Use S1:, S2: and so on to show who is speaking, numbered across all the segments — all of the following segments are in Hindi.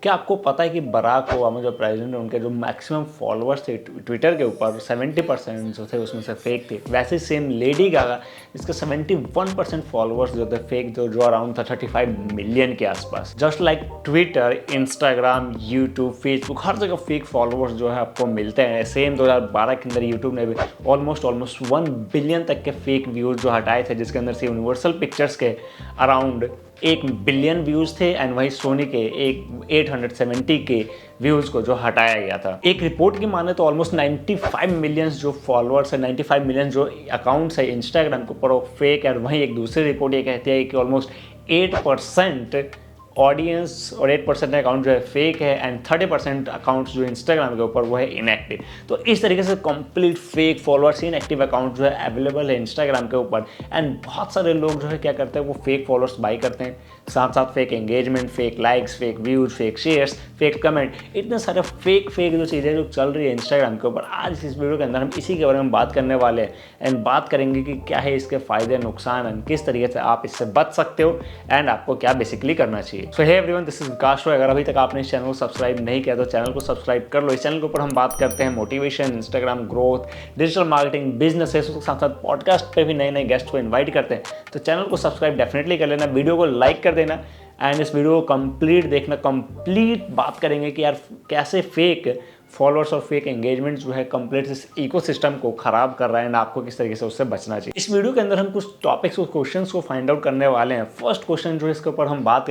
S1: क्या आपको पता है कि बराक ओबामा जो प्रेसिडेंट है उनके जो मैक्सिमम फॉलोअर्स थे ट्विटर के ऊपर 70% जो थे उसमें से फेक थे। वैसे सेम लेडी गागा जिसके 71% फॉलोअर्स जो थे फेक, जो अराउंड था 35 मिलियन के आसपास। Just like Twitter, Instagram, YouTube, Facebook, हर जगह फेक फॉलोअर्स जो है आपको मिलते हैं। सेम 2012 के अंदर यूट्यूब ने भी ऑलमोस्ट 1 बिलियन तक के फेक व्यूज़ जो हटाए थे, जिसके अंदर से यूनिवर्सल पिक्चर्स के अराउंड 1 बिलियन व्यूज़ थे एंड वहीं सोनी के 870 के व्यूज़ को जो हटाया गया था। एक रिपोर्ट की माने तो ऑलमोस्ट 95 मिलियन जो फॉलोअर्स है, 95 मिलियन जो अकाउंट्स है इंस्टाग्राम के ऊपर वो फेक है। और वहीं एक दूसरी रिपोर्ट ये कहती है कि ऑलमोस्ट 8% ऑडियंस और 8% अकाउंट जो है फेक है एंड 30% अकाउंट्स जो इंस्टाग्राम के ऊपर वो है इनएक्टिव। तो इस तरीके से complete fake followers, inactive account जो है अवेलेबल है इंस्टाग्राम के ऊपर। एंड बहुत सारे लोग जो है क्या करते हैं, वो फेक फॉलोअर्स बाई करते हैं, साथ साथ fake engagement, fake likes, fake views, fake shares, fake comment, इतने सारे फेक जो चीज़ें जो चल रही है इंस्टाग्राम के ऊपर। आज इस वीडियो के अंदर हम इसी के बारे में बात करने वाले हैं एंड बात करेंगे कि क्या है इसके फायदे, नुकसान एंड किस तरीके से आप इससे बच सकते हो एंड आपको क्या बेसिकली करना चाहिए। सो हे एवरीवन, दिस इज विकास रॉय। अगर अभी तक आपने इस चैनल को सब्सक्राइब नहीं किया तो चैनल को सब्सक्राइब कर लो। इस चैनल के ऊपर हम बात करते हैं motivation, Instagram growth, digital marketing, business, उसके साथ साथ पॉडकास्ट पे भी नए नए गेस्ट को इन्वाइट करते हैं। तो चैनल को सब्सक्राइब डेफिनेटली कर लेना, वीडियो को लाइक कर देना एंड इस वीडियो को कंप्लीट देखना। कंप्लीट बात करेंगे कि यार कैसे फेक फॉलोअर्स और फेक एंगेजमेंट जो है कंप्लीट इस इकोसिस्टम को खराब कर रहा है एंड आपको किस तरीके से उससे बचना चाहिए। इस वीडियो के अंदर हम कुछ टॉपिक्स और क्वेश्चंस को फाइंड आउट करने वाले हैं। फर्स्ट क्वेश्चन जो है इसके ऊपर हम बात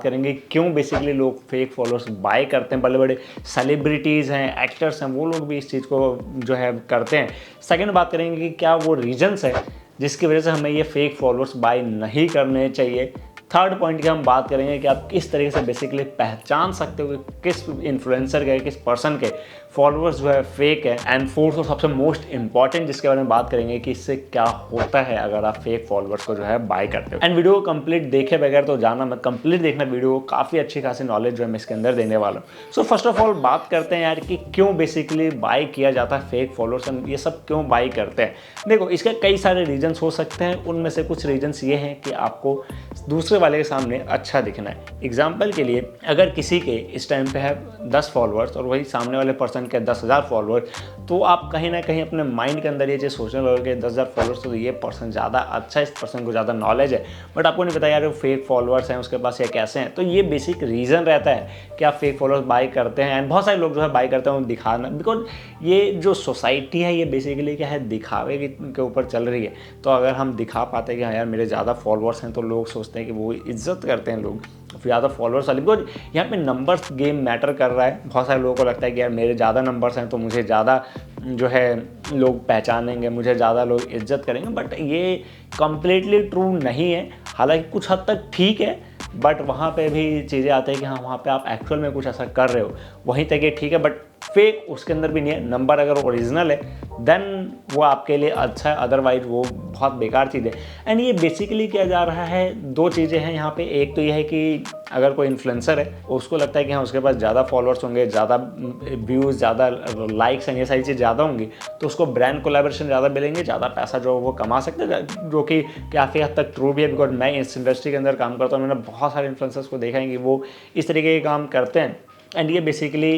S1: करेंगे क्यों बेसिकली लोग फेक फॉलोअर्स बाय करते हैं। बड़े बड़े सेलिब्रिटीज़ हैं, एक्टर्स हैं, वो लोग भी इस चीज़ को जो है करते हैं। सेकेंड बात करेंगे कि क्या वो रीजन्स है जिसकी वजह से हमें ये फेक फॉलोअर्स बाय नहीं करने चाहिए। थर्ड पॉइंट की हम बात करेंगे कि आप किस तरीके से बेसिकली पहचान सकते हो कि किस इन्फ्लुएंसर के, किस पर्सन के फॉलोअर्स जो है फेक है। एंड फोर्थ और सबसे मोस्ट इंपॉर्टेंट जिसके बारे में बात करेंगे कि इससे क्या होता है अगर आप फेक फॉलोअर्स को जो है बाय करते हो। एंड वीडियो को कंप्लीट देखे बगैर तो जाना मत, कंप्लीट देखना वीडियो को, काफ़ी अच्छी खासी नॉलेज जो है मैं इसके अंदर देने वाला हूँ। सो फर्स्ट ऑफ ऑल बात करते हैं यार कि क्यों बेसिकली बाय किया जाता है फेक फॉलोअर्स एंड ये सब क्यों बाय करते हैं। देखो, इसके कई सारे रीजन्स हो सकते हैं। उनमें से कुछ रीजन्स ये हैं कि आपको दूसरे वाले के सामने अच्छा दिखना है। एग्जाम्पल के लिए, अगर किसी के इस टाइम पे है 10 फॉलोअर्स और वही सामने वाले पर्सन के 10,000 फॉलोअर्स, तो आप कहीं ना कहीं अपने माइंड के अंदर ये चीज़ सोचने लगोगे 10,000 फॉलोअर्स तो ये पर्सन ज़्यादा अच्छा है, इस पर्सन को ज़्यादा नॉलेज है। बट आपको नहीं पता यार वो फेक फॉलोअर्स हैं, उसके पास ये कैसे हैं। तो ये बेसिक रीज़न रहता है कि आप फेक फॉलोअर्स बाय करते हैं। एंड बहुत सारे लोग जो है बाय करते हैं दिखाना, बिकॉज ये जो सोसाइटी है ये बेसिकली क्या है, दिखावे के ऊपर चल रही है। तो अगर हम दिखा पाते हैं कि हाँ यार मेरे ज़्यादा फॉलोअर्स हैं, तो लोग सोचते हैं कि वो इज्जत करते हैं लोग ज़्यादा फॉलोअर्स वाले, बिकॉज यहाँ पे नंबर्स गेम मैटर कर रहा है। बहुत सारे लोगों को लगता है कि यार मेरे ज़्यादा नंबर्स हैं तो मुझे ज़्यादा जो है लोग पहचानेंगे, मुझे ज़्यादा लोग इज्जत करेंगे। बट ये कम्प्लीटली ट्रू नहीं है। हालांकि कुछ हद तक ठीक है, बट वहाँ पे भी चीज़ें आती है कि हाँ वहाँ पे आप एक्चुअल में कुछ ऐसा कर रहे हो, वहीं तक ये ठीक है। बट फेक उसके अंदर भी नहीं है। नंबर अगर ओरिजिनल है देन वो आपके लिए अच्छा है, अदरवाइज वो बहुत बेकार चीज़ है। एंड ये बेसिकली किया जा रहा है, दो चीज़ें हैं यहाँ पे। एक तो ये है कि अगर कोई इन्फ्लुएंसर है उसको लगता है कि हाँ उसके पास ज़्यादा फॉलोअर्स होंगे, ज़्यादा व्यूज़, ज़्यादा लाइक्स एंड ये सारी चीज़ ज़्यादा होंगी, तो उसको ब्रांड कोलैबोरेशन ज़्यादा मिलेंगे, ज़्यादा पैसा जो वो कमा सकते हैं, जो कि काफ़ी हद तक ट्रू भी है। बिकॉज मैं इस इंडस्ट्री के अंदर काम करता हूँ, मैंने बहुत सारे इन्फ्लुएंसर्स को देखा है कि वो इस तरीके के काम करते हैं। एंड ये बेसिकली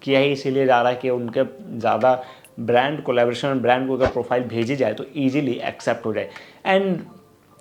S1: किया ही इसीलिए जा रहा है कि उनके ज़्यादा ब्रांड कोलैबोरेशन, ब्रांड को अगर प्रोफाइल भेजी जाए तो ईजिली एक्सेप्ट हो जाए। एंड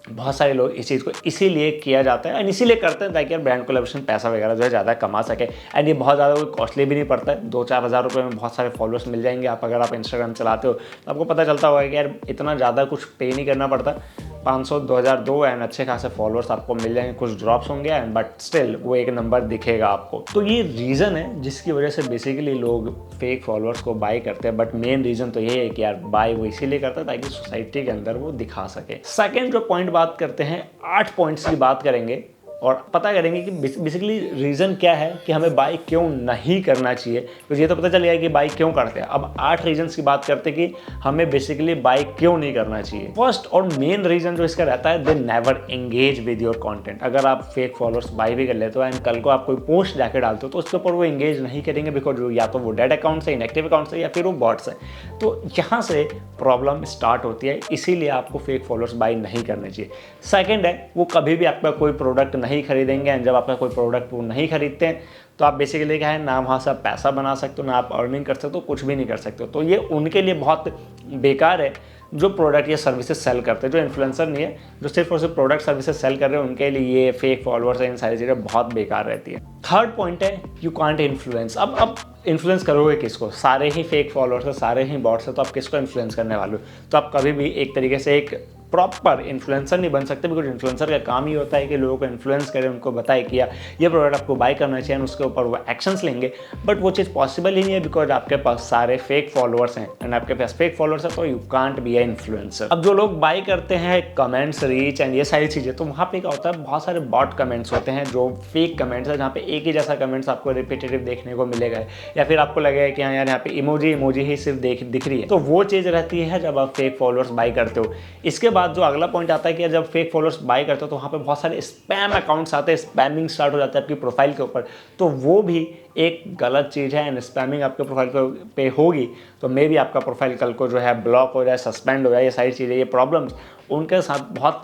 S1: बहुत सारे लोग इस चीज़ को इसीलिए किया जाता है एंड इसीलिए करते हैं ताकि यार ब्रांड कोलैबोरेशन पैसा वगैरह जो है ज़्यादा कमा सके। एंड ये बहुत ज़्यादा कोई कॉस्टली भी नहीं पड़ता है। 2-4 हज़ार रुपये में बहुत सारे फॉलोअर्स मिल जाएंगे। आप अगर आप इंस्टाग्राम चलाते हो तो आपको पता चलता होगा कि यार इतना ज़्यादा कुछ पे नहीं करना पड़ता। 500, 2000 दो एंड अच्छे खासे फॉलोअर्स आपको मिल जाएंगे। कुछ ड्रॉप्स होंगे एंड बट स्टिल वो एक नंबर दिखेगा आपको। तो ये रीज़न है जिसकी वजह से बेसिकली लोग फेक फॉलोअर्स को बाय करते हैं। बट मेन रीज़न तो ये है कि यार बाय वो इसीलिए करता है ताकि सोसाइटी के अंदर वो दिखा सके। सेकेंड जो पॉइंट बात करते हैं, 8 पॉइंट्स की बात करेंगे और पता करेंगे कि बेसिकली रीज़न क्या है कि हमें बाय क्यों नहीं करना चाहिए। तो ये तो पता चल गया कि बाय क्यों करते हैं। अब 8 रीजन्स की बात करते हैं कि हमें बेसिकली बाय क्यों नहीं करना चाहिए। फर्स्ट और मेन रीज़न जो इसका रहता है, they never engage with your content. अगर आप फेक फॉलोअर्स बाय भी कर लेते हो एंड कल को आप कोई पोस्ट जाके डालते हो तो उसके ऊपर वो एंगेज नहीं करेंगे, बिकॉज या तो वो डेड अकाउंट्स है, इनएक्टिव अकाउंट्स है, या फिर वो बॉट्स है। तो यहाँ से प्रॉब्लम स्टार्ट होती है। इसीलिए आपको फेक फॉलोअर्स बाय नहीं करने चाहिए। सेकेंड है, वो कभी भी आपका कोई प्रोडक्ट नहीं नहीं खरीदेंगे एंड जब आपका कोई प्रोडक्ट वो नहीं खरीदते हैं तो आप बेसिकली क्या है ना वहाँ से आप पैसा बना सकते हो ना आप अर्निंग कर सकते हो, कुछ भी नहीं कर सकते हो। तो ये उनके लिए बहुत बेकार है जो प्रोडक्ट या सर्विसेज सेल करते हैं, जो इन्फ्लुएंसर नहीं है, जो सिर्फ और सिर्फ प्रोडक्ट सर्विसेज सेल कर रहे हैं, उनके लिए ये फेक फॉलोअर्स है, इन सारी चीज़ें बहुत बेकार रहती है। थर्ड पॉइंट है यू कांट इन्फ्लुएंस। अब इन्फ्लुएंस करोगे किसको? सारे ही फेक फॉलोअर्स है, सारे ही बॉट्स है, तो आप किसको इन्फ्लुएंस करने वाले हो? तो आप कभी भी एक तरीके से एक प्रॉपर इन्फ्लुएंसर नहीं बन सकते, बिकॉज इन्फ्लुएंसर का काम ही होता है कि लोगों को इन्फ्लुएंस करें, उनको बताए कि यार ये प्रोडक्ट आपको बाय करना चाहिए, उसके ऊपर वो एक्शंस लेंगे। बट वो चीज़ पॉसिबल ही नहीं है बिकॉज आपके पास सारे फेक फॉलोअर्स हैं एंड आपके पास फेक फॉलोअर्स है, तो you can't be A influencer. अब जो लोग बाय करते हैं कमेंट्स, रीच एंड ये सारी चीज़ें, तो वहाँ पे क्या होता है, बहुत सारे बॉट कमेंट्स होते हैं जो फेक कमेंट्स है, जहाँ पे एक ही जैसा कमेंट्स आपको रिपीटेटिव देखने को मिलेगा, या फिर आपको लगेगा कि हाँ यार यहाँ पे इमोजी ही सिर्फ दिख रही है। तो वो चीज़ रहती है जब आप फेक फॉलोअर्स बाय करते हो। इसके बाद जो अगला पॉइंट आता है कि जब फेक फॉलोअर्स बाय करते हो तो वहाँ पे बहुत सारे स्पैम अकाउंट्स आते हैं, स्पैमिंग स्टार्ट हो जाता है आपकी प्रोफाइल के ऊपर। तो वो भी एक गलत चीज़ है एंड स्पैमिंग आपके प्रोफाइल पे होगी तो मे भी आपका प्रोफाइल कल को जो है ब्लॉक हो जाए, सस्पेंड हो जाए। ये सारी चीज़ें, ये प्रॉब्लम्स उनके साथ बहुत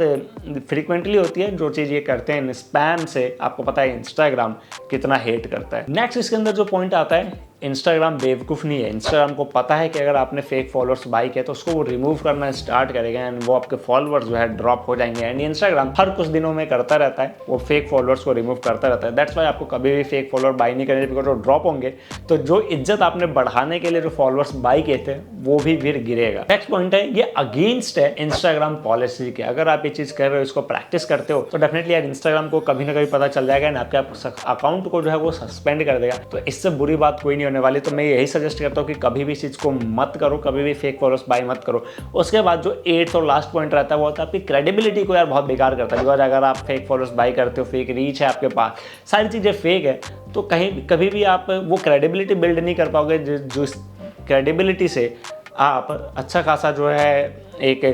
S1: फ्रीक्वेंटली होती है जो चीज़ ये करते हैं स्पैम से। आपको पता है इंस्टाग्राम कितना हेट करता है। नेक्स्ट इसके अंदर जो पॉइंट आता है, इंस्टाग्राम बेवकूफ़ नहीं है। इंस्टाग्राम को पता है कि अगर आपने फेक फॉलोअर्स बाय किया तो उसको वो रिमूव करना स्टार्ट करेगा एंड वो आपके फॉलोअर्स जो है ड्रॉप हो जाएंगे। एंड इंस्टाग्राम हर कुछ दिनों में करता रहता है, वो फेक फॉलोअर्स को रिमूव करता रहता है। दैट्स वाई आपको कभी भी फेक फॉलोअर बाय नहीं करने, बिकॉज वो ड्रॉप होंगे तो जो इज्जत आपने बढ़ाने के लिए जो फॉलोअर्स बाय किए थे वो भी फिर गिरेगा। नेक्स्ट पॉइंट है, ये अगेंस्ट है इंस्टाग्राम पॉलिसी के। अगर आप ये चीज़ कर रहे हो, इसको प्रैक्टिस करते हो, तो डेफिनेटली यार इंस्टाग्राम को कभी ना कभी पता चल जाएगा एंड आपके अकाउंट को जो है वो सस्पेंड कर देगा। तो इससे बुरी बात कोई नहीं होने वाली। तो मैं यही सजेस्ट करता हूँ कि कभी भी इस चीज़ को मत करो, कभी भी फेक फॉलोअर्स बाय मत करो। उसके बाद जो 8th और लास्ट पॉइंट रहता है वो होता है आपकी क्रेडिबिलिटी को यार बहुत बेकार करता है। बिकॉज अगर आप फेक फॉलोअर्स बाय करते हो, फेक रीच है आपके पास, सारी चीज़ें फेक है, तो कभी भी आप वो क्रेडिबिलिटी बिल्ड नहीं कर पाओगे जो क्रेडिबिलिटी से आप अच्छा खासा जो है एक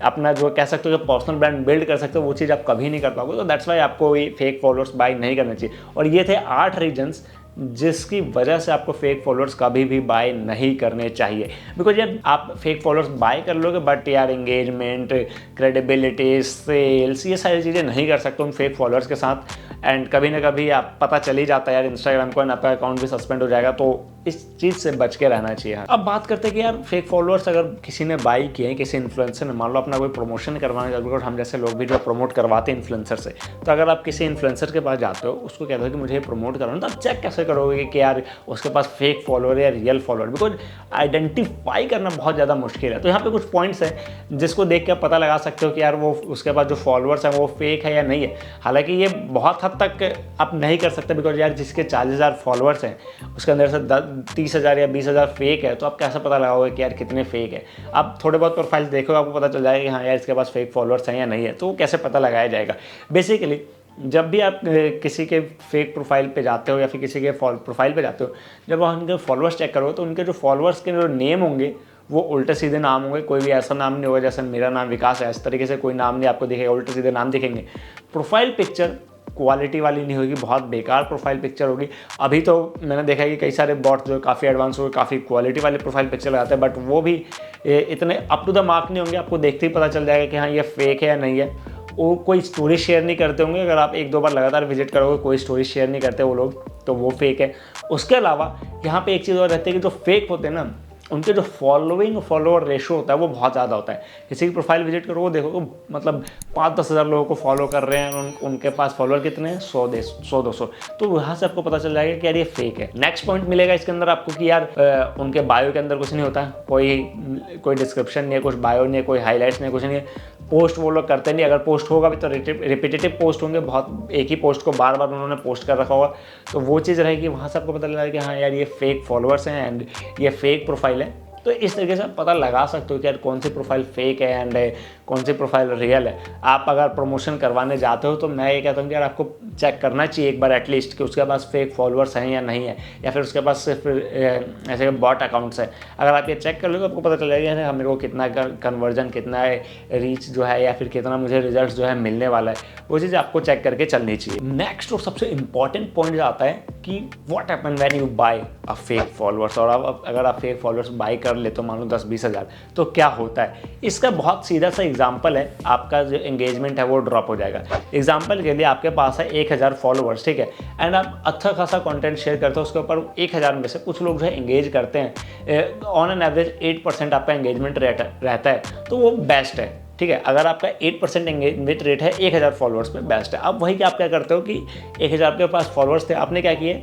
S1: अपना जो कह सकते हो पर्सनल ब्रांड बिल्ड कर सकते हो, वो चीज़ आप कभी नहीं कर पाओगे। तो दैट्स वाई आपको ये फेक फॉलोअर्स बाय नहीं करना चाहिए। और ये थे 8 रीजन्स जिसकी वजह से आपको फेक फॉलोअर्स कभी भी बाय नहीं करने चाहिए। बिकॉज यार आप फेक फॉलोअर्स बाय कर लोगे बट यार एंगेजमेंट, क्रेडिबिलिटी, सेल्स, ये सारी चीज़ें नहीं कर सकते उन फेक फॉलोअर्स के साथ। एंड कभी ना कभी आप पता चल ही जाता है यार इंस्टाग्राम को, आपका अकाउंट भी सस्पेंड हो जाएगा। तो इस चीज़ से बच के रहना चाहिए। अब बात करते हैं कि यार फेक फॉलोअर्स अगर किसी ने बाय किए हैं, किसी इन्फ्लुएंसर ने, मान लो अपना कोई प्रमोशन करवाना चाहते हो, बिकॉज हम जैसे लोग भी जो प्रमोट करवाते हैं इन्फ्लुएंसर से, तो अगर आप किसी इन्फ्लुएंसर के पास जाते हो, उसको कहते हो कि मुझे प्रमोट करवाना, तो आप चेक कैसे करोगे कि यार उसके पास फेक फॉलोअर या रियल फॉलोअर? बिकॉज आइडेंटिफाई करना बहुत ज़्यादा मुश्किल है। तो यहाँ पे कुछ पॉइंट्स हैं जिसको देख के आप पता लगा सकते हो कि यार वो उसके पास जो फॉलोअर्स हैं वो फेक है या नहीं है। हालांकि ये बहुत हद तक आप नहीं कर सकते, बिकॉज यार जिसके 40,000 फॉलोअर्स हैं उसके अंदर से 30,000 या 20,000 फेक है, तो आप कैसे पता लगाओगे कि यार कितने फेक है? आप थोड़े बहुत प्रोफाइल देखो, आपको पता चल जाएगा कि हाँ यार इसके पास फेक फॉलोअर्स हैं या नहीं है। तो वो कैसे पता लगाया जाएगा? बेसिकली जब भी आप किसी के फेक प्रोफाइल पे जाते हो या फिर किसी के प्रोफाइल पे जाते हो, जब आप उनके फॉलोअर्स चेक करो तो उनके जो फॉलोअर्स के जो नेम होंगे वो उल्टे सीधे नाम होंगे। कोई भी ऐसा नाम नहीं होगा जैसे मेरा नाम विकास है, इस तरीके से कोई नाम नहीं आपको दिखेगा, उल्टे सीधे नाम दिखेंगे। प्रोफाइल पिक्चर क्वालिटी वाली नहीं होगी, बहुत बेकार प्रोफाइल पिक्चर होगी। अभी तो मैंने देखा है कि कई सारे बॉट जो काफ़ी एडवांस हो गए, काफ़ी क्वालिटी वाले प्रोफाइल पिक्चर लगाते हैं, बट वो भी इतने अप टू द मार्क नहीं होंगे। आपको देखते ही पता चल जाएगा कि हाँ ये फेक है या नहीं है। वो कोई स्टोरी शेयर नहीं करते होंगे, अगर आप 1-2 बार लगातार विजिट करोगे कोई स्टोरी शेयर नहीं करते वो लोग, तो वो फेक है। उसके अलावा यहाँ पे एक चीज़ और रहती है कि जो फेक होते हैं ना, उनके जो फॉलोइंग फॉलोअर रेशो होता है वो बहुत ज़्यादा होता है। किसी की प्रोफाइल विजिट करो, वो देखो मतलब 5-10 हज़ार लोगों को फॉलो कर रहे हैं, उनके पास फॉलोअर कितने हैं, 100-200। तो वहाँ से आपको पता चल जाएगा कि यार ये फेक है। नेक्स्ट पॉइंट मिलेगा इसके अंदर आपको कि यार उनके बायो के अंदर कुछ नहीं होता, कोई डिस्क्रिप्शन नहीं है, कुछ बायो नहीं है, कोई हाईलाइट्स नहीं है, कुछ नहीं है। पोस्ट वो लोग करते नहीं, अगर पोस्ट होगा भी तो रिपीटेटिव पोस्ट होंगे, बहुत एक ही पोस्ट को बार बार उन्होंने पोस्ट कर रखा होगा। तो वो चीज़ रहेगी, वहाँ से आपको पता चल जाएगा कि हाँ यार ये फेक फॉलोअर्स हैं एंड ये फेक प्रोफाइल है। तो इस तरीके से आप पता लगा सकते हो कि यार कौन सी प्रोफाइल फेक है एंड कौन सी प्रोफाइल रियल है। आप अगर प्रमोशन करवाने जाते हो तो मैं ये कहता हूँ कि यार आपको चेक करना चाहिए एक बार एटलीस्ट कि उसके पास फेक फॉलोअर्स हैं या नहीं है, या फिर उसके पास सिर्फ ऐसे बॉट अकाउंट्स है। अगर आप ये चेक कर लोगे आपको पता चल जाएगा मेरे को कितना कन्वर्जन, कितना रीच जो है, या फिर कितना मुझे रिजल्ट जो है मिलने वाला है, वो चीज़ आपको चेक करके चलनी चाहिए। नेक्स्ट और सबसे इंपॉर्टेंट पॉइंट आता है कि what happen when you buy a fake followers. और अगर आप फेक फॉलोअर्स बाय कर कर लेते हो मान लो 10-20 हज़ार, तो क्या होता है? इसका बहुत सीधा सा एग्जांपल है, आपका जो एंगेजमेंट है वो ड्रॉप हो जाएगा। एग्जांपल के लिए आपके पास है 1000 फॉलोअर्स, ठीक है, एंड आप अच्छा खासा कंटेंट शेयर करते हो, उसके ऊपर 1000 में से कुछ लोग जो है एंगेज करते हैं, ऑन एन एवरेज 8% आपका एंगेजमेंट रेट रहता है, तो वो बेस्ट है, ठीक है। अगर आपका 8% एंगेजमेंट रेट है 1000 फॉलोअर्स पे, बेस्ट है। अब वही कि आप क्या करते हो कि 1000 के पास फॉलोअर्स थे, आपने क्या किए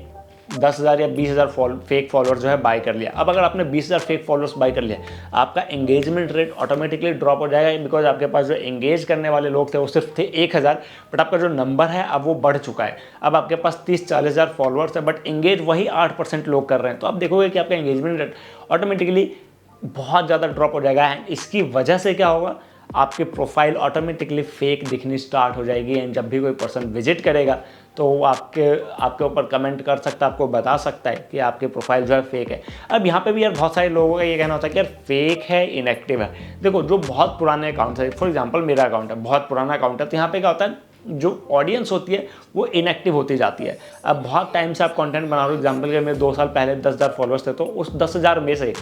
S1: 10,000 या 20,000 फेक फॉलोअर्स जो है बाय कर लिया। अब अगर आपने 20,000 फेक फॉलोअर्स बाय कर लिया, आपका एंगेजमेंट रेट ऑटोमेटिकली ड्रॉप हो जाएगा, बिकॉज आपके पास जो एंगेज करने वाले लोग थे वो सिर्फ थे 1000, बट आपका जो नंबर है अब वो बढ़ चुका है। अब आपके पास 30-40 हज़ार फॉलोअर्स है, बट एंगेज वही 8% लोग कर रहे हैं, तो आप देखोगे कि आपका एंगेजमेंट रेट ऑटोमेटिकली बहुत ज़्यादा ड्रॉप हो जाएगा। एंड इसकी वजह से क्या होगा, आपकी प्रोफाइल ऑटोमेटिकली फेक दिखनी स्टार्ट हो जाएगी। एंड जब भी कोई पर्सन विजिट करेगा तो वो आपके ऊपर कमेंट कर सकता है, आपको बता सकता है कि आपकी प्रोफाइल जो है फेक है। अब यहाँ पे भी यार बहुत सारे लोगों का ये कहना होता है कि यार फेक है, इनएक्टिव है। देखो जो बहुत पुराने अकाउंट है, फॉर एग्जांपल मेरा अकाउंट है, बहुत पुराना अकाउंट है, तो यहाँ पे क्या होता है, जो ऑडियंस होती है वो इनएक्टिव होती जाती है। अब बहुत टाइम से आप कंटेंट बना रहे हो, एग्जांपल के मेरे 2 साल पहले 10,000 फॉलोअर्स थे, तो उस 10,000 में से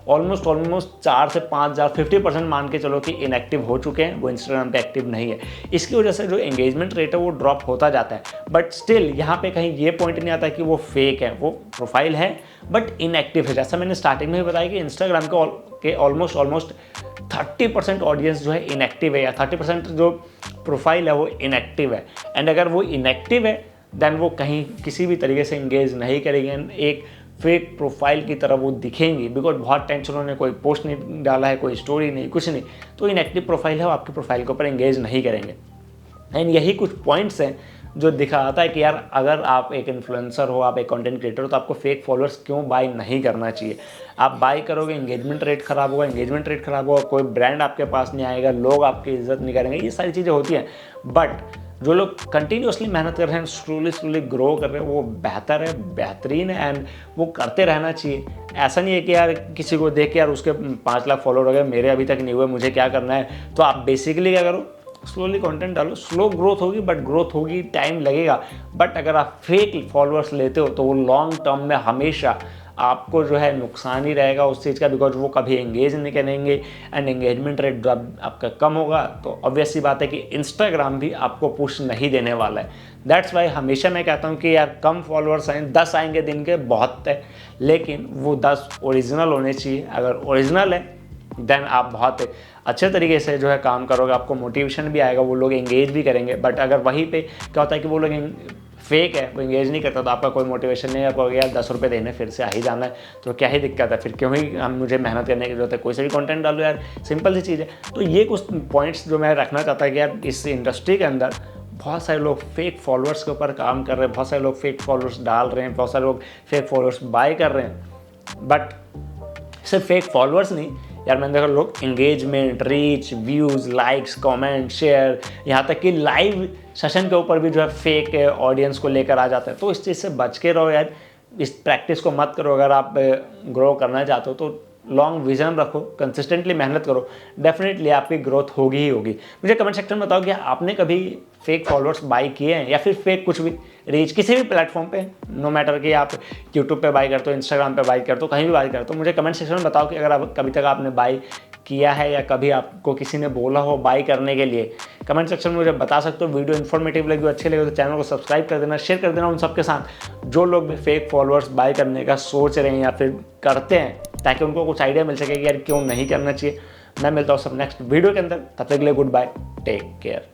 S1: ऑलमोस्ट 4 से 5,000 50% मान के चलो कि इनएक्टिव हो चुके हैं, वो इंस्टाग्राम पे एक्टिव नहीं है। इसकी वजह से जो एंगेजमेंट रेट है वो ड्रॉप होता जाता है। बट स्टिल यहाँ पे कहीं ये पॉइंट नहीं आता कि वो फेक है, वो प्रोफाइल है बट इनएक्टिव है। जैसा मैंने स्टार्टिंग में ही बताया कि इंस्टाग्राम के ऑलमोस्ट 30% ऑडियंस जो है इनएक्टिव है, या 30% जो प्रोफाइल है वो इनएक्टिव है। एंड अगर वो इनएक्टिव है देन वो कहीं किसी भी तरीके से इंगेज नहीं करेंगे, एक फेक प्रोफाइल की तरह वो दिखेंगी, बिकॉज बहुत टाइम से उन्होंने कोई पोस्ट नहीं डाला है, कोई स्टोरी नहीं, कुछ नहीं, तो इनएक्टिव प्रोफाइल है, वो आपकी प्रोफाइल के ऊपर इंगेज नहीं करेंगे। एंड यही कुछ पॉइंट्स हैं जो दिखाता है कि यार अगर आप एक इन्फ्लुएंसर हो, आप एक कंटेंट क्रिएटर हो, तो आपको फेक फॉलोअर्स क्यों बाय नहीं करना चाहिए। आप बाय करोगे, एंगेजमेंट रेट खराब होगा, एंगेजमेंट रेट खराब होगा, कोई ब्रांड आपके पास नहीं आएगा, लोग आपकी इज्जत नहीं करेंगे, ये सारी चीज़ें होती हैं। बट जो लोग कंटिन्यूसली मेहनत कर रहे हैं, स्लोली ग्रो कर रहे हैं, वो बेहतर है, बेहतरीन है, एंड वो करते रहना चाहिए। ऐसा नहीं है कि यार किसी को देख के यार उसके 5 लाख फॉलोअर हो गए, मेरे अभी तक नहीं हुए, मुझे क्या करना है। तो आप बेसिकली क्या करो, स्लोली कंटेंट डालो, स्लो ग्रोथ होगी बट ग्रोथ होगी, टाइम लगेगा। बट अगर आप फेक फॉलोअर्स लेते हो तो वो लॉन्ग टर्म में हमेशा आपको जो है नुकसान ही रहेगा उस चीज़ का, बिकॉज वो कभी एंगेज नहीं करेंगे एंड एंगेजमेंट रेट जब आपका कम होगा तो ऑब्वियस सी बात है कि इंस्टाग्राम भी आपको पुश नहीं देने वाला है। दैट्स वाई हमेशा मैं कहता हूँ कि यार कम फॉलोअर्स आएँ, 10 आएंगे दिन के बहुत है, लेकिन वो 10 ओरिजिनल होने चाहिए। अगर ओरिजिनल है देन आप बहुत अच्छे तरीके से जो है काम करोगे, आपको मोटिवेशन भी आएगा, वो लोग एंगेज भी करेंगे। बट अगर वहीं पे क्या होता है कि वो लोग फेक है, वो एंगेज नहीं करता, तो आपका कोई मोटिवेशन नहीं है, आपको यार 10 रुपये देने फिर से आ ही जाना है, तो क्या ही दिक्कत है, फिर क्यों ही मुझे मेहनत करने की जरूरत है, कोई से भी कंटेंट डालो यार, सिंपल सी चीज़ है। तो ये कुछ पॉइंट्स जो मैं रखना चाहता है कि यार इस इंडस्ट्री के अंदर बहुत सारे लोग फेक फॉलोअर्स के ऊपर काम कर रहे हैं, बहुत सारे लोग फेक फॉलोअर्स डाल रहे हैं, बहुत सारे लोग फेक फॉलोअर्स बाय कर रहे हैं। बट सिर्फ फेक फॉलोअर्स नहीं यार, मैंने देखा लोग engagement, reach, views, likes, comment, share, यहाँ तक कि लाइव सेशन के ऊपर भी जो है फेक ऑडियंस को लेकर आ जाता है। तो इस चीज़ से बच के रहो यार, इस प्रैक्टिस को मत करो। अगर आप ग्रो करना चाहते हो तो लॉन्ग विजन रखो, कंसिस्टेंटली मेहनत करो, डेफिनेटली आपकी ग्रोथ होगी ही होगी। मुझे कमेंट सेक्शन में बताओ कि आपने कभी फेक फॉलोअर्स बाय किए हैं, या फिर फेक कुछ भी रीच किसी भी प्लेटफॉर्म पे, नो मैटर कि आप यूट्यूब पे बाय करते हो, इंस्टाग्राम पे बाय करते हो, कहीं भी बाय करते हो। मुझे कमेंट सेक्शन में बताओ कि अगर आप कभी तक आपने बाय किया है या कभी आपको किसी ने बोला हो बाय करने के लिए। कमेंट सेक्शन में मुझे बता सकते हो। वीडियो इन्फॉर्मेटिव लगी, अच्छे लगे तो चैनल को सब्सक्राइब कर देना, शेयर कर देना उन सबके साथ जो लोग भी फेक फॉलोअर्स बाय करने का सोच रहे हैं या फिर करते हैं, ताकि उनको कुछ आइडिया मिल सके कि यार क्यों नहीं करना चाहिए। मैं मिलता हूँ सब नेक्स्ट वीडियो के अंदर, तब तक के लिए गुड बाय, टेक केयर।